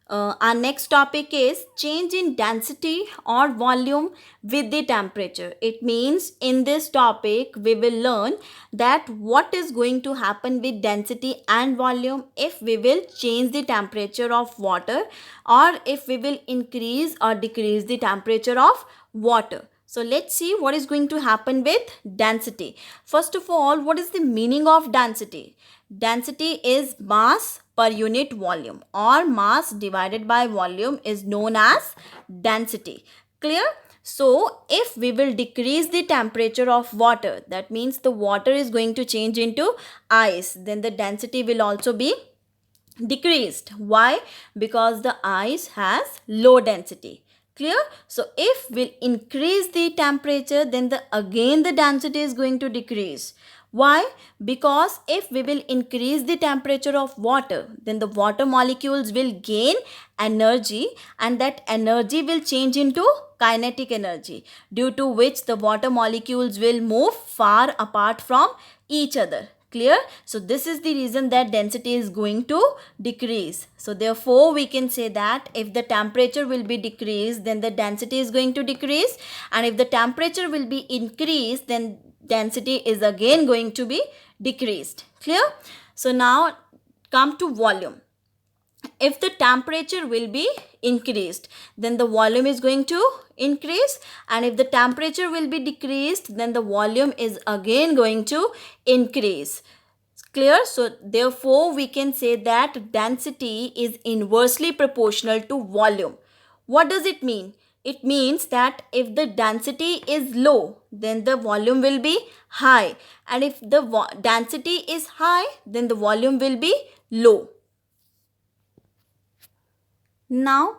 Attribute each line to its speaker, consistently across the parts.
Speaker 1: Our next topic is change in density or volume with the temperature. It means in this topic we will learn that what is going to happen with density and volume if we will change the temperature of water, or if we will increase or decrease the temperature of water. So let's see what is going to happen with density. First of all, what is the meaning of density? Density is mass per unit volume, or mass divided by volume is known as density. Clear? So if we will decrease the temperature of water, that means the water is going to change into ice, then the density will also be decreased. Why? Because the ice has low density. Clear? So if we'll increase the temperature, then again the density is going to decrease. Why? Because if we will increase the temperature of water, then the water molecules will gain energy, and that energy will change into kinetic energy, due to which the water molecules will move far apart from each other. Clear? So this is the reason that density is going to decrease. So therefore we can say that if the temperature will be decreased, then the density is going to decrease, and if the temperature will be increased, then density is again going to be decreased. Clear? So now come to volume. If the temperature will be increased, then the volume is going to increase, and if the temperature will be decreased, then the volume is again going to increase. Clear? So therefore we can say that density is inversely proportional to volume. What does it mean? It means that if the density is low, then the volume will be high, and if the density is high, then the volume will be low. Now,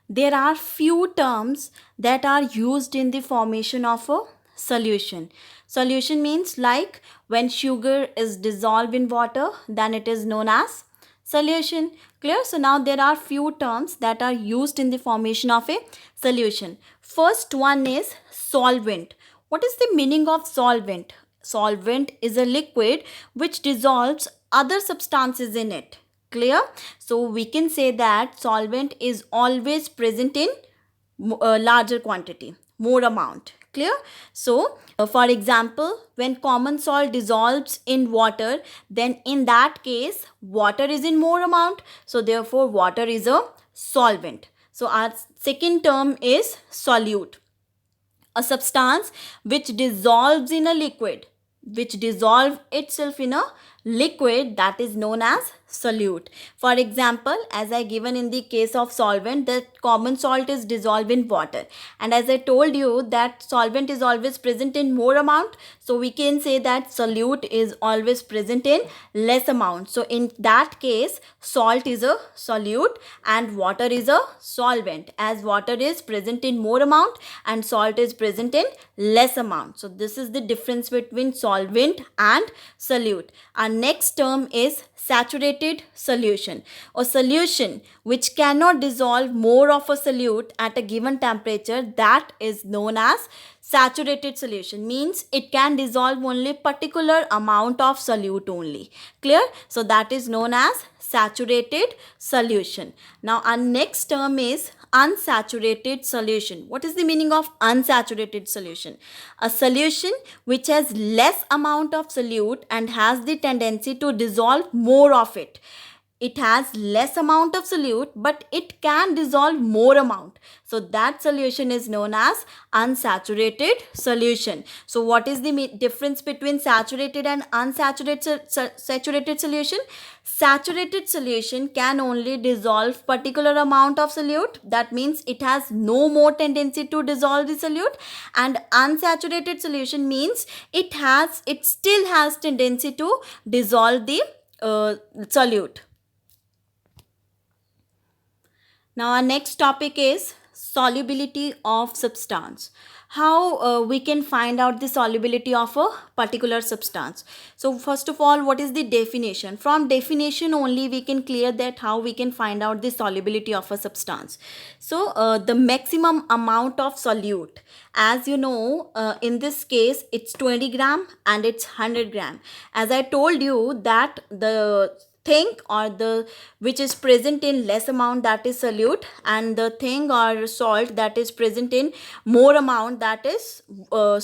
Speaker 1: there are few terms that are used in the formation of a solution. Solution means like when sugar is dissolved in water, then it is known as solution. Clear? So now there are few terms that are used in the formation of a solution. First one is solvent. What is the meaning of solvent? Solvent is a liquid which dissolves other substances in it. Clear? So we can say that solvent is always present in larger quantity, more amount. Clear? So for example, when common salt dissolves in water, then in that case water is in more amount, so therefore water is a solvent. So our second term is solute, a substance which dissolves in a liquid, which dissolve itself in a liquid, that is known as solute. For example, as I given in the case of solvent, the common salt is dissolved in water, and as I told you that solvent is always present in more amount, so we can say that solute is always present in less amount. So in that case salt is a solute and water is a solvent, as water is present in more amount and salt is present in less amount. So this is the difference between solvent and solute. Our next term is saturated solution, a solution which cannot dissolve more of a solute at a given temperature, that is known as saturated solution. Means it can dissolve only particular amount of solute only. Clear? So that is known as saturated solution. Now our next term is unsaturated solution. What is the meaning of unsaturated solution? A solution which has less amount of solute and has the tendency to dissolve more of it. It has less amount of solute, but it can dissolve more amount, so that solution is known as unsaturated solution. So what is the difference between saturated and unsaturated solution? Saturated solution can only dissolve particular amount of solute, that means it has no more tendency to dissolve the solute, and unsaturated solution means it still has tendency to dissolve the solute. Now our next topic is solubility of substance. How we can find out the solubility of a particular substance. So first of all, what is the definition? From definition only we can clear that how we can find out the solubility of a substance. So the maximum amount of solute, as you know, in this case it's 20 gram and it's 100 gram. As I told you that the thing or the which is present in less amount, that is solute, and the thing or salt that is present in more amount, that is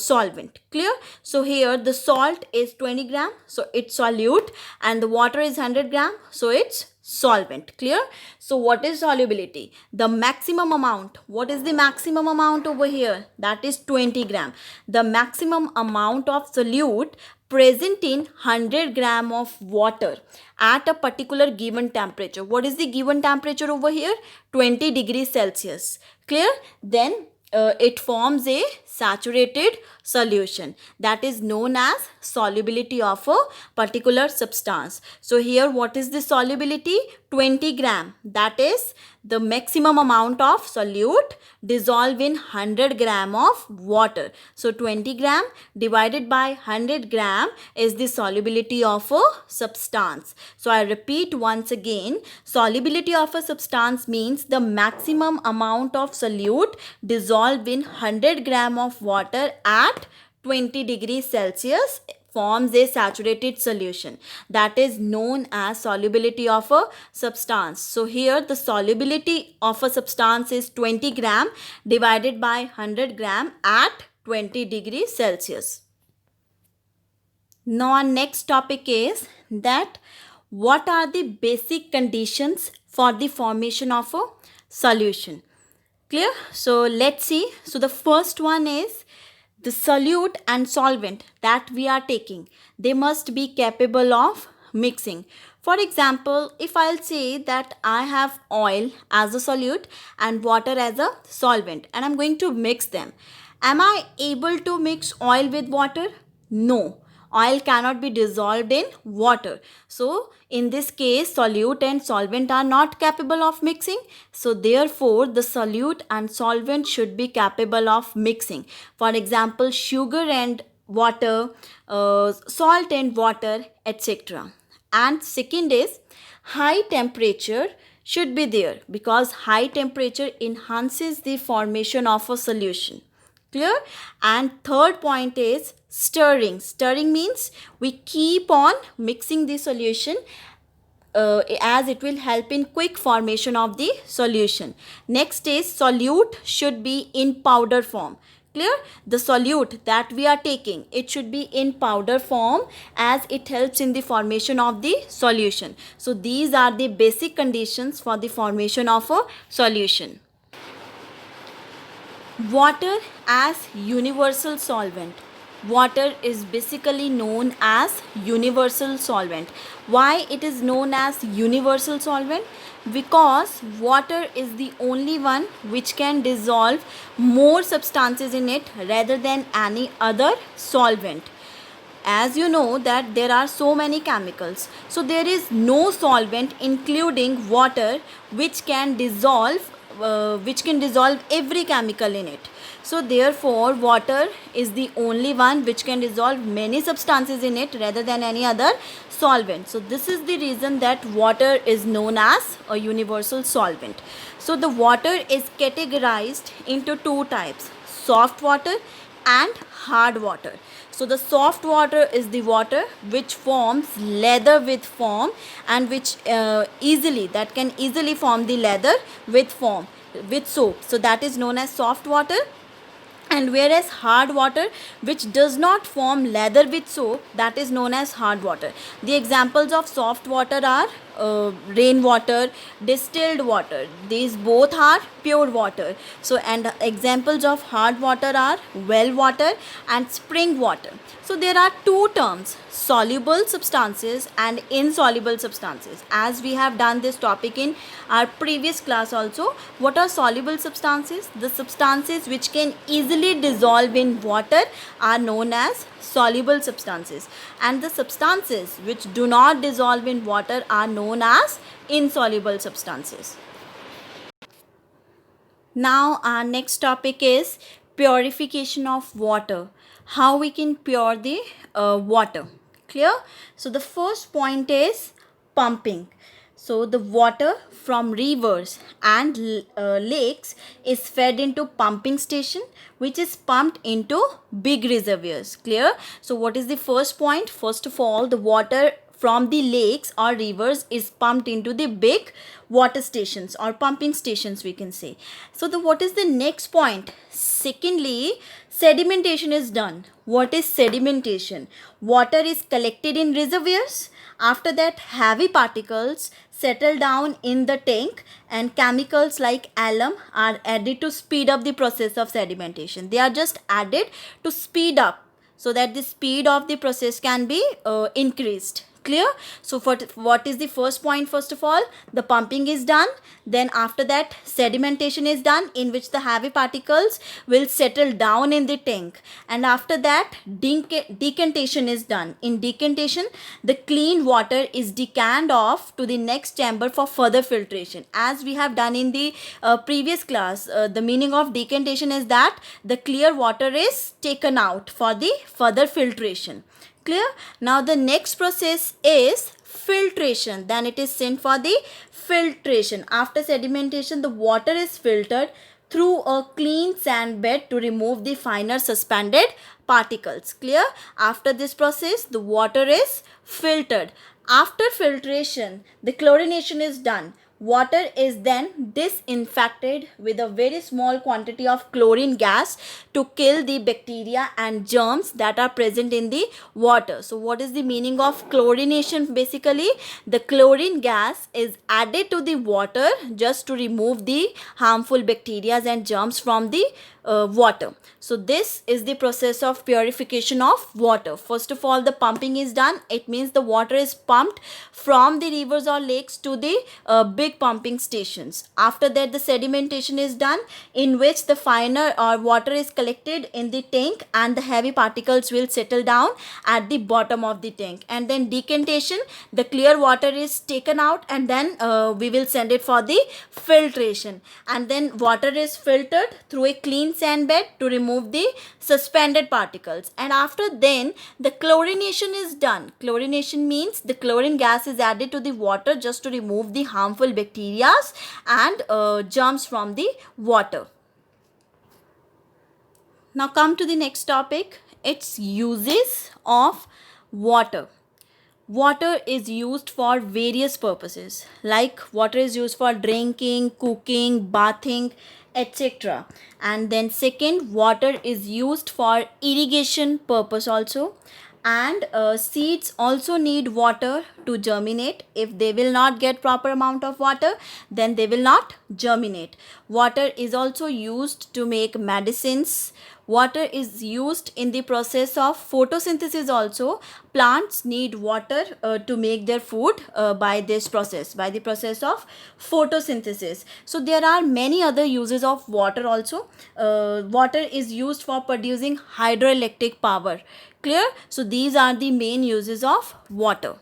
Speaker 1: solvent. Clear? So here the salt is 20 gram, so it's solute, and the water is 100 gram, so it's solvent. Clear? So what is solubility? The maximum amount. What is the maximum amount over here? That is 20 gram. The maximum amount of solute present in 100 gram of water at a particular given temperature. What is the given temperature over here? 20 degrees Celsius. Clear? Then it forms a saturated solution, that is known as solubility of a particular substance. So here what is the solubility? 20 gram, that is the maximum amount of solute dissolved in 100 gram of water. So 20 gram divided by 100 gram is the solubility of a substance. So I repeat once again, solubility of a substance means the maximum amount of solute dissolved in 100 gram of water at 20 degrees Celsius forms a saturated solution, that is known as solubility of a substance. So here the solubility of a substance is 20 gram divided by 100 gram at 20 degrees Celsius. Now our next topic is that what are the basic conditions for the formation of a solution. Clear? So let's see. So the first one is the solute and solvent that we are taking, they must be capable of mixing. For example, if I'll say that I have oil as a solute and water as a solvent and I'm going to mix them, am I able to mix oil with water? No. Oil cannot be dissolved in water. So in this case, solute and solvent are not capable of mixing. So therefore, the solute and solvent should be capable of mixing. For example, sugar and water, salt and water, etc. And second is high temperature should be there, because high temperature enhances the formation of a solution. Clear? And third point is stirring. Stirring means we keep on mixing the solution as it will help in quick formation of the solution. Next is solute should be in powder form. Clear? The solute that we are taking, it should be in powder form as it helps in the formation of the solution. So these are the basic conditions for the formation of a solution. Water as universal solvent. Water is basically known as universal solvent. Why it is known as universal solvent? Because water is the only one which can dissolve more substances in it rather than any other solvent. As you know that there are so many chemicals, so there is no solvent including water which can dissolve every chemical in it. So therefore water is the only one which can dissolve many substances in it rather than any other solvent. So this is the reason that water is known as a universal solvent. So the water is categorized into two types: soft water and hard water. So the soft water is the water which forms leather with foam and which can easily form the leather with foam with soap. So that is known as soft water. And whereas hard water which does not form leather with soap, that is known as hard water. The examples of soft water are rainwater, distilled water. These both are pure water. So and examples of hard water are well water and spring water. So there are two terms, soluble substances and insoluble substances. As we have done this topic in our previous class also. What are soluble substances? The substances which can easily dissolve in water are known as soluble substances, and the substances which do not dissolve in water are known as insoluble substances. Now our next topic is purification of water. How we can pure the water. Clear? So the first point is pumping. So the water from rivers and lakes is fed into pumping station which is pumped into big reservoirs. Clear? So what is the first point? First of all, the water from the lakes or rivers is pumped into the big water stations or pumping stations, we can say. So what is the next point? Secondly, sedimentation is done. What is sedimentation? Water is collected in reservoirs. After that, heavy particles settle down in the tank, and chemicals like alum are added to speed up the process of sedimentation. They are just added to speed up, so that the speed of the process can be increased. Clear? So for what is the first point? First of all, the pumping is done. Then after that, sedimentation is done, in which the heavy particles will settle down in the tank. And after that, decantation is done. In decantation, the clean water is decant off to the next chamber for further filtration. As we have done in the previous class, the meaning of decantation is that the clear water is taken out for the further filtration. Clear? Now the next process is filtration. Then it is sent for the filtration. After sedimentation, the water is filtered through a clean sand bed to remove the finer suspended particles. Clear? After this process, the water is filtered. After filtration, the chlorination is done. Water is then disinfected with a very small quantity of chlorine gas to kill the bacteria and germs that are present in the water. So what is the meaning of chlorination? Basically, the chlorine gas is added to the water just to remove the harmful bacteria and germs from the water. So this is the process of purification of water. First of all, the pumping is done. It means the water is pumped from the rivers or lakes to the big pumping stations. After that, the sedimentation is done, in which the finer water is collected in the tank and the heavy particles will settle down at the bottom of the tank. And then decantation, the clear water is taken out, and then we will send it for the filtration. And then water is filtered through a clean sand bed to remove the suspended particles. And after then, the chlorination is done. Chlorination means the chlorine gas is added to the water just to remove the harmful bacteria and germs from the water. Now come to the next topic. It's uses of water. Water is used for various purposes, like water is used for drinking, cooking, bathing, etc. And then second, water is used for irrigation purpose also. And seeds also need water to germinate. If they will not get proper amount of water, then they will not germinate. Water is also used to make medicines. Water is used in the process of photosynthesis also. Plants need water to make their food by the process of photosynthesis. So there are many other uses of water also. Water is used for producing hydroelectric power. Clear? So these are the main uses of water.